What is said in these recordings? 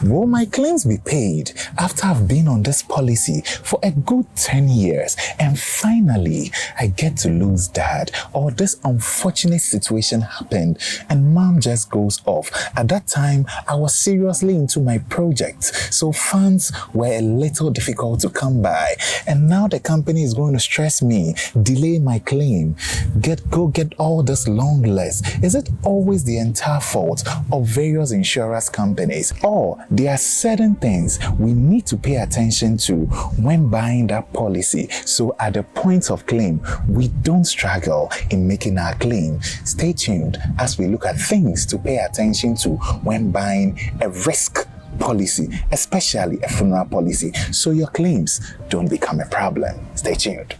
Will my claims be paid after I've been on this policy for a good 10 years and finally I get to lose dad, or this unfortunate situation happened and mom just goes off? At that time, I was seriously into my project, so funds were a little difficult to come by, and now the company is going to stress me, delay my claim, go get all this long list. Is it always the entire fault of various insurance companies? Or there are certain things we need to pay attention to when buying that policy, so at the point of claim we don't struggle in making our claim? Stay tuned as we look at things to pay attention to when buying a risk policy, especially a funeral policy, so your claims don't become a problem. Stay tuned.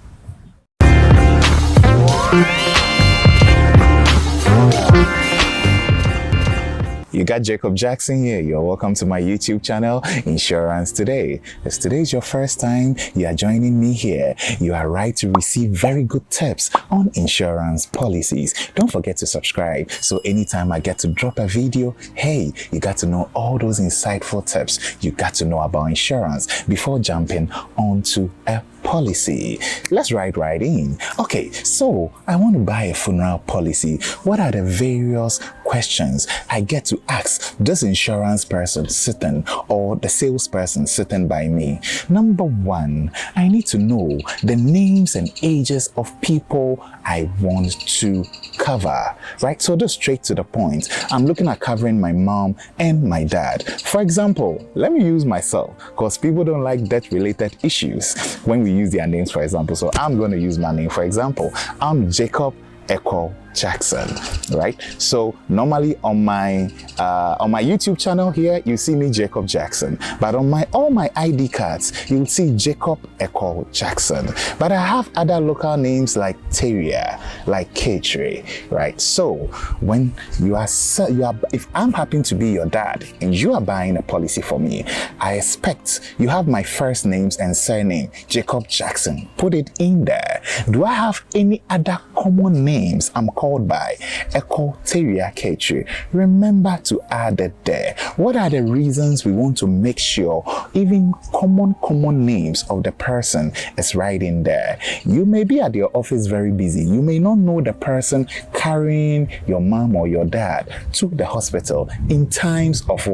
You got Jacob Jackson here. You're welcome to my YouTube channel, Insurance Today. If today is your first time you are joining me here, you are right to receive very good tips on insurance policies. Don't forget to subscribe, so anytime I get to drop a video, hey, you got to know all those insightful tips you got to know about insurance before jumping onto a policy. Let's right in. Okay, so I want to buy a funeral policy. What are the various questions I get to ask this insurance person sitting, or the salesperson sitting by me? Number one, I need to know the names and ages of people I want to cover, right? So just straight to the point. I'm looking at covering my mom and my dad. For example, let me use myself, because people don't like death-related issues when we use their names, for example. So I'm going to use my name. For example, I'm Jacob Echo Jackson, right? So normally on my YouTube channel here, you see me Jacob Jackson, but on all my ID cards, you'll see Jacob Echo Jackson. But I have other local names like Teria, like Ketri, right? So when if I'm happen to be your dad and you are buying a policy for me, I expect you have my first names and surname, Jacob Jackson. Put it in there. Do I have any other common names I'm called by? Echo Teria Ketri. Remember to add it there. What are the reasons we want to make sure even common names of the person is right in there? You may be at your office very busy. You may not know the person carrying your mom or your dad to the hospital in times of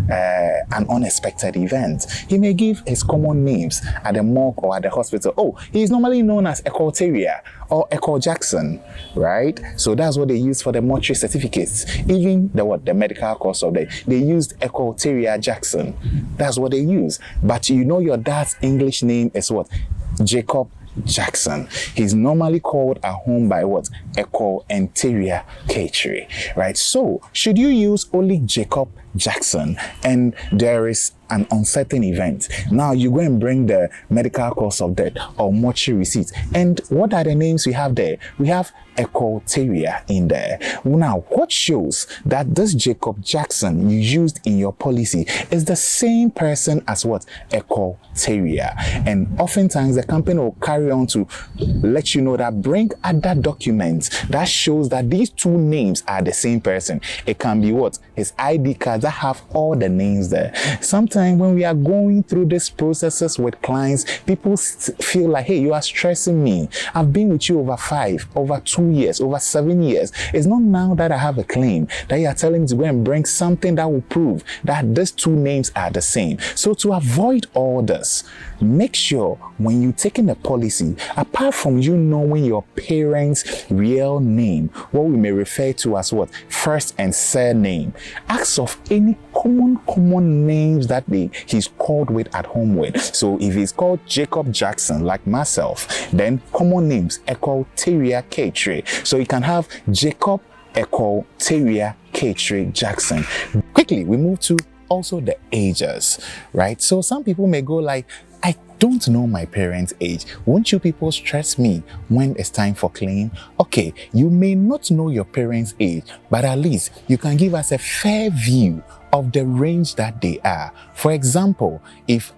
an unexpected event. He may give his common names at the morgue or at the hospital. Oh, he's normally known as Echo Teria or Echo Jackson, right? So that's what they use for the mortuary certificates. Even the medical course of they used Echo Teria Jackson. That's what they use. But you know your dad's English name is what? Jacob Jackson. He's normally called at home by what? Echo and Teria Ketri, right? So should you use only Jacob Jackson and there is an uncertain event, now you go and bring the medical cause of death or mortuary receipt, and what are the names we have there? We have Echo Teria in there. Now what shows that this Jacob Jackson you used in your policy is the same person as what? Echo Teria. And oftentimes the company will carry on to let you know that bring other documents that shows that these two names are the same person. It can be what? His ID cards that have all the names there. Sometimes when we are going through these processes with clients, people feel like, hey, you are stressing me. I've been with you over 5, over 2 years, over 7 years. It's not now that I have a claim that you are telling me to go and bring something that will prove that these two names are the same. So to avoid all this, make sure when you take in a policy, apart from you knowing your parents' real name, what we may refer to as what? First and surname, ask of any common names that he's called with at home with. So if he's called Jacob Jackson, like myself, then common names, Echo Teria Ketri. So you can have Jacob Echo Teria Ketri Jackson. Quickly, we move to also the ages, right? So some people may go like, I don't know my parents' age. Won't you people stress me when it's time for claim? Okay, you may not know your parents' age, but at least you can give us a fair view of the range that they are. For example, if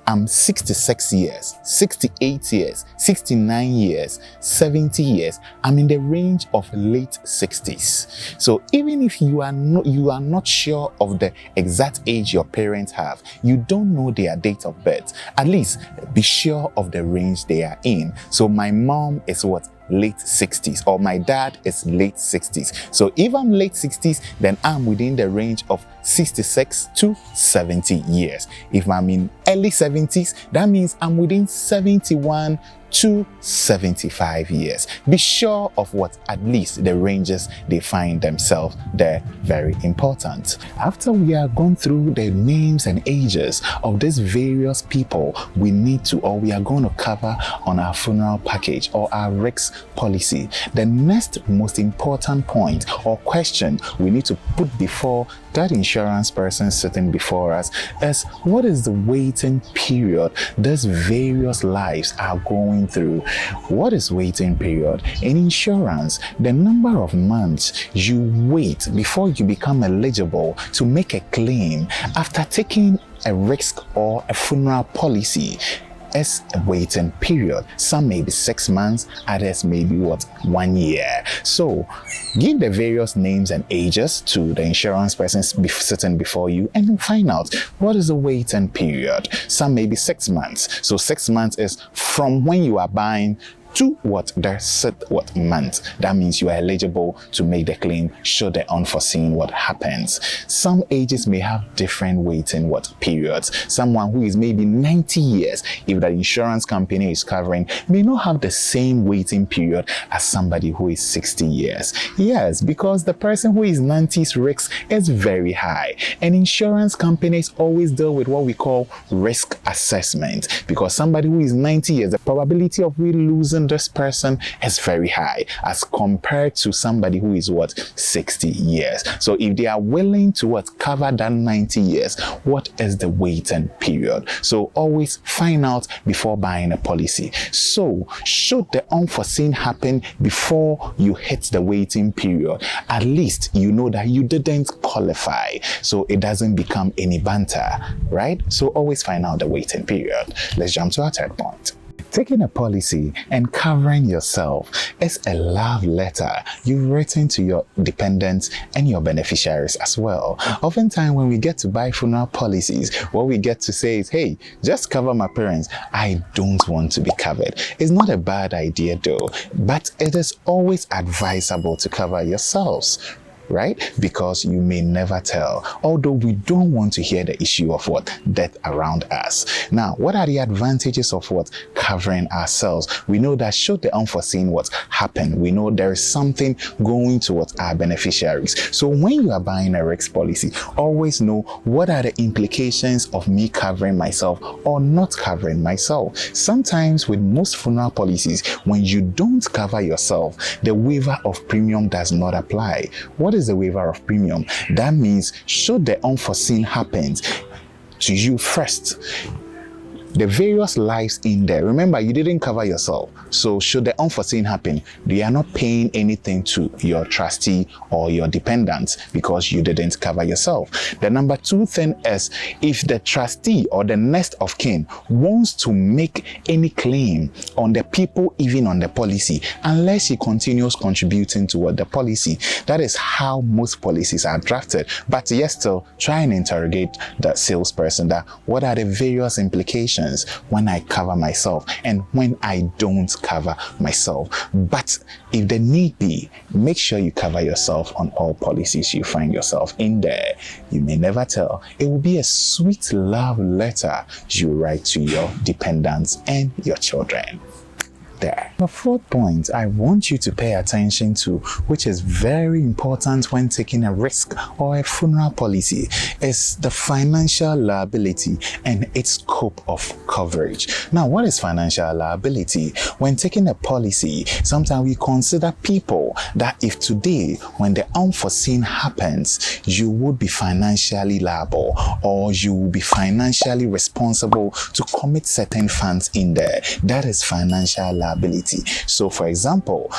I'm 66 years, 68 years, 69 years, 70 years. I'm in the range of late 60s. So even if you are not sure of the exact age your parents have, you don't know their date of birth, at least be sure of the range they are in. So my mom is what? Late 60s, or my dad is late 60s. So if I'm late 60s, then I'm within the range of 66 to 70 years. If I'm in early 70s, that means I'm within 71 to 75 years. Be sure of what at least the ranges they find themselves there. Very important. After we are gone through the names and ages of these various people we are going to cover on our funeral package or our RICS policy, the next most important point or question we need to put before that insurance person sitting before us is, what is the waiting period these various lives are going through? What is waiting period? In insurance, the number of months you wait before you become eligible to make a claim after taking a risk or a funeral policy is a waiting period. Some may be 6 months, others may be 1 year. So give the various names and ages to the insurance person sitting before you and find out what is the waiting period. Some may be 6 months. So 6 months is from when you are buying to the set month. That means you are eligible to make the claim should the unforeseen happens. Some ages may have different waiting periods. Someone who is maybe 90 years, if the insurance company is covering, may not have the same waiting period as somebody who is 60 years. Yes, because the person who is 90's risk is very high, and insurance companies always deal with what we call risk assessment, because somebody who is 90 years, the probability of we losing this person is very high as compared to somebody who is 60 years. So if they are willing to cover that 90 years, what is the waiting period? So always find out before buying a policy. So should the unforeseen happen before you hit the waiting period, at least you know that you didn't qualify, so it doesn't become any banter, right? So always find out the waiting period. Let's jump to our third point. Taking a policy and covering yourself is a love letter you've written to your dependents and your beneficiaries as well. Oftentimes when we get to buy funeral policies, what we get to say is, hey, just cover my parents. I don't want to be covered. It's not a bad idea though, but it is always advisable to cover yourselves, right? Because you may never tell, although we don't want to hear the issue of death around us. Now, what are the advantages of covering ourselves? We know that should the unforeseen happen, we know there is something going towards our beneficiaries. So when you are buying a RICS policy, always know what are the implications of me covering myself or not covering myself. Sometimes with most funeral policies, when you don't cover yourself, the waiver of premium does not apply. What is the waiver of premium? That means should the unforeseen happens to you first, the various lives in there, remember you didn't cover yourself, so should the unforeseen happen, they are not paying anything to your trustee or your dependents because you didn't cover yourself. The number two thing is, if the trustee or the next of kin wants to make any claim on the people even on the policy, unless he continues contributing toward the policy. That is how most policies are drafted. But yes, still try and interrogate the salesperson that what are the various implications when I cover myself and when I don't cover myself. But if the need be, make sure you cover yourself on all policies you find yourself in there. You may never tell. It will be a sweet love letter you write to your dependents and your children. There. The fourth point I want you to pay attention to, which is very important when taking a risk or a funeral policy, is the financial liability and its scope of coverage. Now, what is financial liability? When taking a policy, sometimes we consider people that if today, when the unforeseen happens, you would be financially liable or you will be financially responsible to commit certain funds in there. That is financial liability. liability. So for example,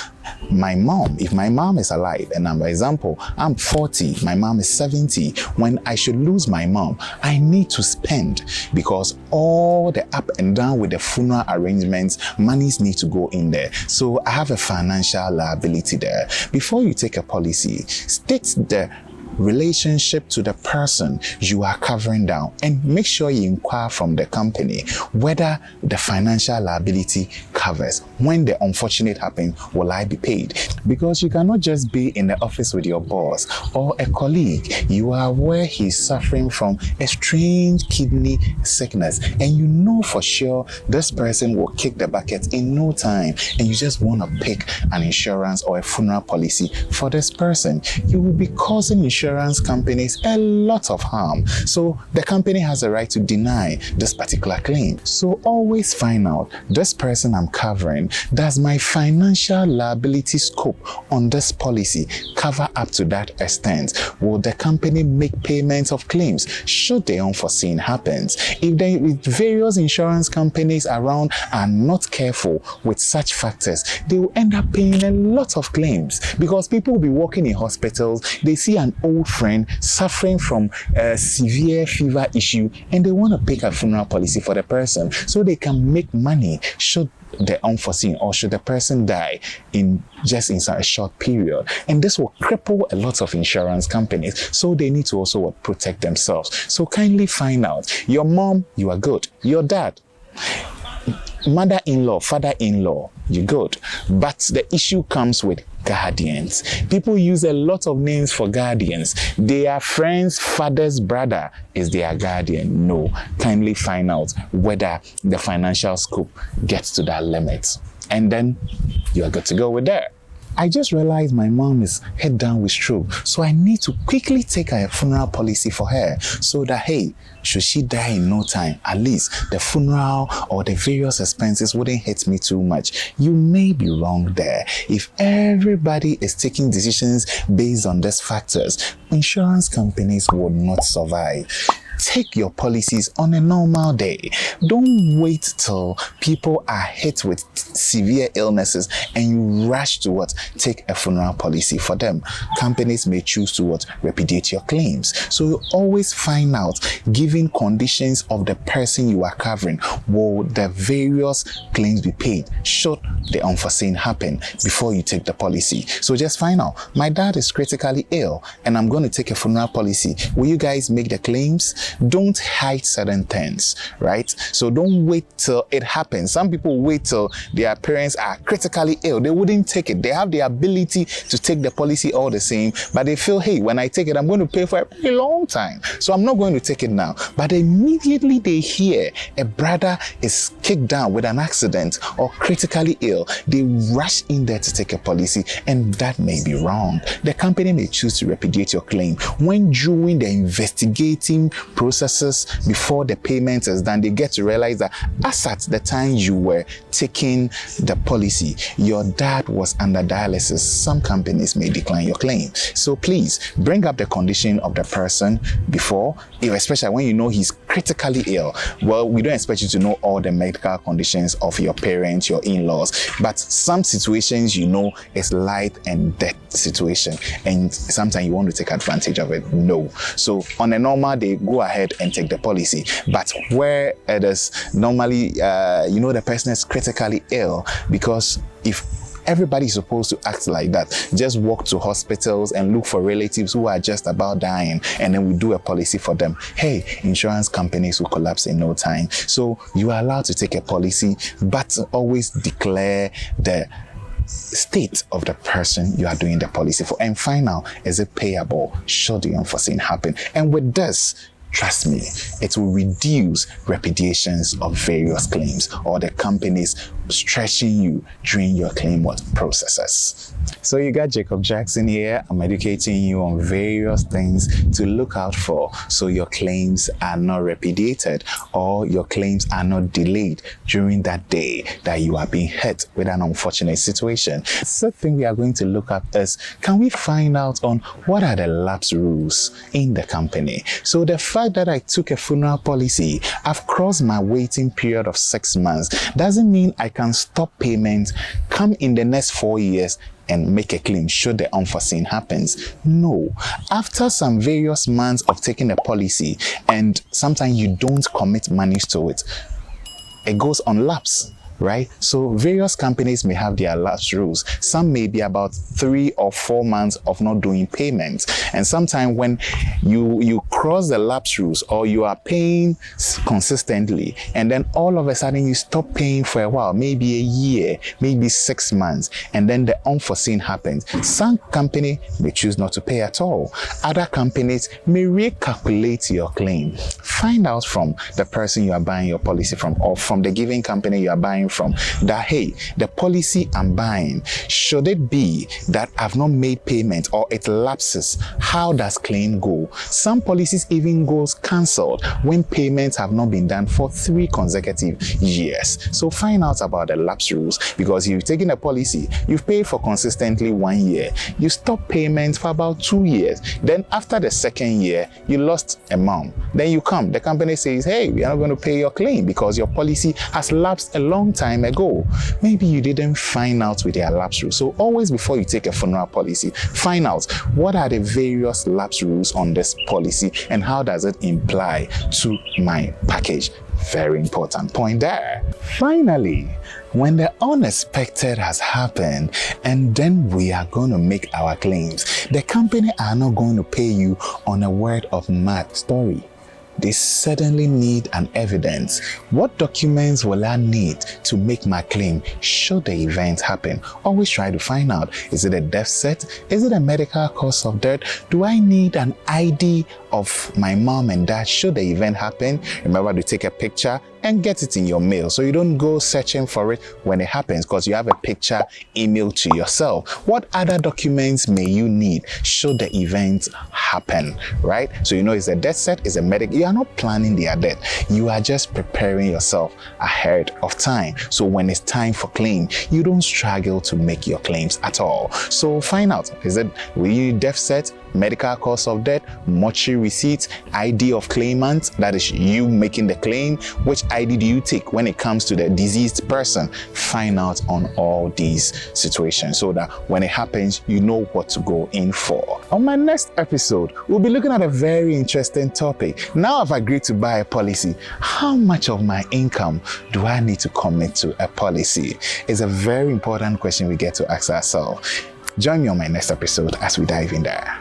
my mom, if my mom is alive, and for example, I'm 40, my mom is 70, when I should lose my mom, I need to spend, because all the up and down with the funeral arrangements, monies need to go in there. So I have a financial liability there. Before you take a policy, state the relationship to the person you are covering down, and make sure you inquire from the company whether the financial liability covers. When the unfortunate happens, will I be paid? Because you cannot just be in the office with your boss or a colleague. You are aware he's suffering from a strange kidney sickness, and you know for sure this person will kick the bucket in no time, and you just want to pick an insurance or a funeral policy for this person. You will be causing insurance companies a lot of harm. So the company has a right to deny this particular claim. So always find out, this person I'm covering, does my financial liability scope on this policy cover up to that extent? Will the company make payments of claims should the unforeseen happens? If various insurance companies around are not careful with such factors, they will end up paying a lot of claims, because people will be working in hospitals, they see an old friend suffering from a severe fever issue, and they want to pick a funeral policy for the person so they can make money should the unforeseen, or should the person die in a short period. And this will cripple a lot of insurance companies, so they need to also protect themselves. So kindly find out, your mom, you are good. Your dad, mother-in-law, father-in-law, you're good. But the issue comes with guardians. People use a lot of names for guardians. Their friend's father's brother is their guardian. No, kindly find out whether the financial scope gets to that limit, and then you are good to go with that. I just realized my mom is head down with stroke, so I need to quickly take a funeral policy for her, so that, hey, should she die in no time, at least the funeral or the various expenses wouldn't hit me too much. You may be wrong there. If everybody is taking decisions based on these factors, insurance companies will not survive. Take your policies on a normal day. Don't wait till people are hit with severe illnesses and you rush to take a funeral policy for them. Companies may choose to repudiate your claims. So always find out, given conditions of the person you are covering, will the various claims be paid should the unforeseen happen before you take the policy. So just find out, my dad is critically ill and I'm going to take a funeral policy. Will you guys make the claims? Don't hide certain things, right? So don't wait till it happens. Some people wait till their parents are critically ill. They wouldn't take it. They have the ability to take the policy all the same, but they feel, hey, when I take it, I'm going to pay for a very long time, so I'm not going to take it now. But immediately they hear a brother is kicked down with an accident or critically ill, they rush in there to take a policy, and that may be wrong. The company may choose to repudiate your claim. When during the investigating processes before the payment is done, they get to realize that as at the time you were taking the policy, your dad was under dialysis. Some companies may decline your claim. So please bring up the condition of the person before, especially when you know he's critically ill. Well, we don't expect you to know all the medical conditions of your parents, your in-laws, but some situations is life and death situation, and sometimes you want to take advantage of it. No. So on a normal day, go ahead and take the policy. But where it is normally, the person is critically ill, because if everybody is supposed to act like that, just walk to hospitals and look for relatives who are just about dying, and then we do a policy for them, hey, insurance companies will collapse in no time. So you are allowed to take a policy, but always declare the state of the person you are doing the policy for, and find out, is it payable should the unforeseen happen. And with this, trust me, it will reduce repudiations of various claims or the companies stretching you during your claim processes. So you got Jacob Jackson here. I'm educating you on various things to look out for so your claims are not repudiated or your claims are not delayed during that day that you are being hit with an unfortunate situation. The third thing we are going to look at is, can we find out on what are the lapse rules in the company? So the fact that I took a funeral policy, I've crossed my waiting period of 6 months, doesn't mean I can stop payments, come in the next 4 years and make a claim should the unforeseen happens. No. After some various months of taking a policy and sometimes you don't commit monies to it, it goes on lapse. Right? So various companies may have their lapse rules. Some may be about 3 or 4 months of not doing payments. And sometimes when you cross the lapse rules or you are paying consistently and then all of a sudden you stop paying for a while, maybe a year, maybe 6 months, and then the unforeseen happens. Some company may choose not to pay at all. Other companies may recalculate your claim. Find out from the person you are buying your policy from or from the given company you are buying from that, hey, the policy I'm buying, should it be that I've not made payment or it lapses? How does claim go? Some policies even goes cancelled when payments have not been done for 3 consecutive years. So find out about the lapse rules, because you've taken a policy, you've paid for consistently 1 year, you stop payments for about 2 years, then after the 2nd year you lost a month, then you come, the company says, hey, we are not going to pay your claim because your policy has lapsed a long time ago. Maybe you didn't find out with their lapse rules. So always before you take a funeral policy, find out what are the various lapse rules on this policy and how does it imply to my package. Very important point there. Finally, when the unexpected has happened and then we are going to make our claims, the company are not going to pay you on a word of mouth story. They certainly need an evidence. What documents will I need to make my claim should the event happen? Always try to find out, is it a death set? Is it a medical cause of death? Do I need an ID of my mom and dad should the event happen? Remember to take a picture and get it in your mail so you don't go searching for it when it happens, because you have a picture emailed to yourself. What other documents may you need should the event happen, right? So you know it's a death set, it's a medical. You are not planning their death. You are just preparing yourself ahead of time. So when it's time for claim, you don't struggle to make your claims at all. So find out, is it really death set, medical cause of death, mortuary receipt, ID of claimant, that is you making the claim. Which ID do you take when it comes to the deceased person? Find out on all these situations so that when it happens, you know what to go in for. On my next episode, we'll be looking at a very interesting topic. Now I've agreed to buy a policy. How much of my income do I need to commit to a policy? It's a very important question we get to ask ourselves. Join me on my next episode as we dive in there.